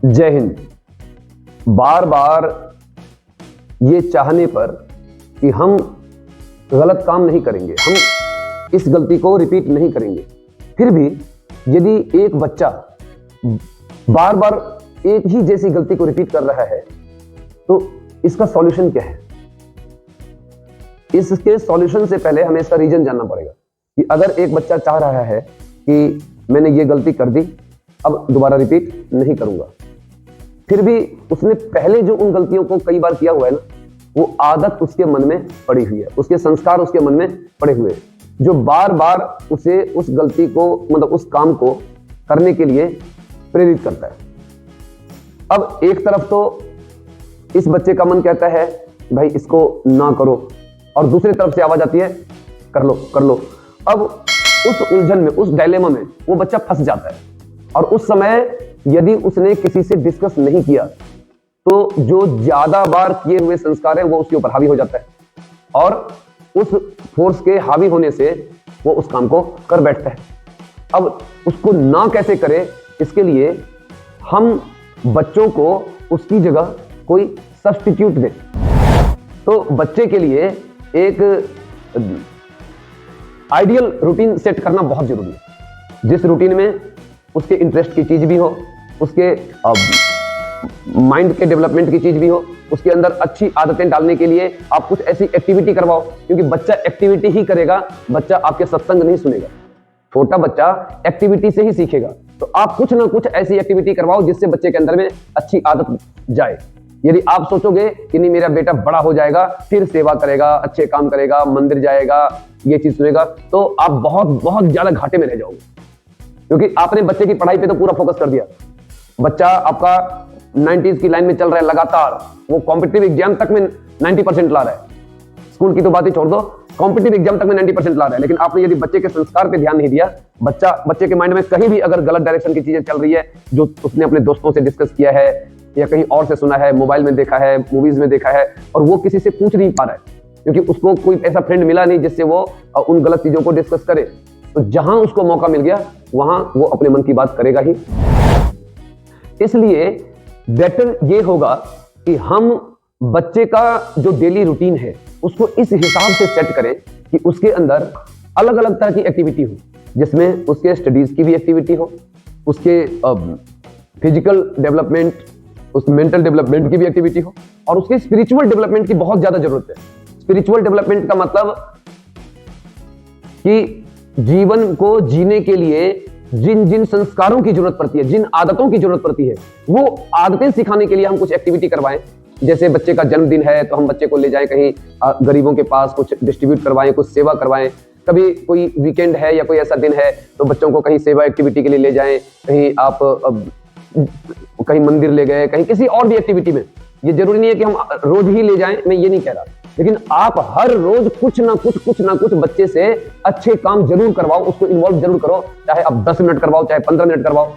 जय हिंद। बार बार ये चाहने पर कि हम गलत काम नहीं करेंगे, हम इस गलती को रिपीट नहीं करेंगे, फिर भी यदि एक बच्चा बार बार एक ही जैसी गलती को रिपीट कर रहा है तो इसका सॉल्यूशन क्या है? इसके सॉल्यूशन से पहले हमें इसका रीजन जानना पड़ेगा कि अगर एक बच्चा चाह रहा है कि मैंने ये गलती कर दी, अब दोबारा रिपीट नहीं करूंगा, फिर भी उसने पहले जो उन गलतियों को कई बार किया हुआ है ना, वो आदत उसके मन में पड़ी हुई है, उसके संस्कार उसके मन में पड़े हुए हैं, जो बार बार उसे उस गलती को मतलब उस काम को करने के लिए प्रेरित करता है। अब एक तरफ तो इस बच्चे का मन कहता है भाई इसको ना करो, और दूसरी तरफ से आवाज आती है कर लो कर लो। अब उस उलझन में, उस डायलेमा में वो बच्चा फंस जाता है, और उस समय यदि उसने किसी से डिस्कस नहीं किया तो जो ज्यादा बार किए हुए संस्कार है वो उसके ऊपर हावी हो जाता है, और उस फोर्स के हावी होने से वो उस काम को कर बैठता है। अब उसको ना कैसे करे, इसके लिए हम बच्चों को उसकी जगह कोई सब्स्टिट्यूट दें। तो बच्चे के लिए एक आइडियल रूटीन सेट करना बहुत जरूरी है, जिस रूटीन में उसके इंटरेस्ट की चीज भी हो, उसके माइंड के डेवलपमेंट की चीज भी हो, उसके अंदर अच्छी आदतें डालने के लिए आप कुछ ऐसी एक्टिविटी करवाओ, क्योंकि बच्चा एक्टिविटी ही करेगा, बच्चा आपके सत्संग नहीं सुनेगा। छोटा बच्चा एक्टिविटी से ही सीखेगा, तो आप कुछ ना कुछ ऐसी एक्टिविटी करवाओ जिससे बच्चे के अंदर में अच्छी आदत जाए। यदि आप सोचोगे कि नहीं मेरा बेटा बड़ा हो जाएगा, फिर सेवा करेगा, अच्छे काम करेगा, मंदिर जाएगा, ये चीज सुनेगा, तो आप बहुत बहुत ज्यादा घाटे में रह जाओगे, क्योंकि आपने बच्चे की पढ़ाई पे तो पूरा फोकस कर दिया। बच्चा आपका 90s की लाइन में चल रहा है लगातार, वो कॉम्पिटिटिव एग्जाम तक में 90% ला रहा है, स्कूल की तो बात ही छोड़ दो, कॉम्पिटिटिव एग्जाम तक में 90% ला रहा है। लेकिन आपने यदि बच्चे के संस्कार पे ध्यान नहीं दिया, बच्चे के माइंड में कहीं भी अगर गलत डायरेक्शन की चीजें चल रही है, जो उसने अपने दोस्तों से डिस्कस किया है या कहीं और से सुना है, मोबाइल में देखा है, मूवीज में देखा है, और वो किसी से पूछ नहीं पा रहा है क्योंकि उसको कोई ऐसा फ्रेंड मिला नहीं जिससे वो उन गलत चीजों को डिस्कस करे, तो जहां उसको मौका मिल गया वहां वो अपने मन की बात करेगा ही। इसलिए बेटर ये होगा कि हम बच्चे का जो डेली रूटीन है उसको इस हिसाब से सेट करें कि उसके अंदर अलग अलग तरह की एक्टिविटी हो, जिसमें उसके स्टडीज की भी एक्टिविटी हो, उसके फिजिकल डेवलपमेंट, उस मेंटल डेवलपमेंट की भी एक्टिविटी हो, और उसके स्पिरिचुअल डेवलपमेंट की बहुत ज्यादा जरूरत है। स्पिरिचुअल डेवलपमेंट का मतलब कि जीवन को जीने के लिए जिन जिन संस्कारों की जरूरत पड़ती है, जिन आदतों की जरूरत पड़ती है, वो आदतें सिखाने के लिए हम कुछ एक्टिविटी करवाएं। जैसे बच्चे का जन्मदिन है तो हम बच्चे को ले जाएं कहीं गरीबों के पास, कुछ डिस्ट्रीब्यूट करवाएं, कुछ सेवा करवाएं। कभी कोई वीकेंड है या कोई ऐसा दिन है तो बच्चों को कहीं सेवा एक्टिविटी के लिए ले जाएं, कहीं आप कहीं मंदिर ले गए, कहीं किसी और भी एक्टिविटी में। ये जरूरी नहीं है कि हम रोज ही ले जाएं, मैं ये नहीं कह रहा, लेकिन आप हर रोज कुछ ना कुछ बच्चे से अच्छे काम जरूर करवाओ, उसको इन्वॉल्व जरूर करो, चाहे आप 10 मिनट करवाओ, चाहे 15 मिनट करवाओ।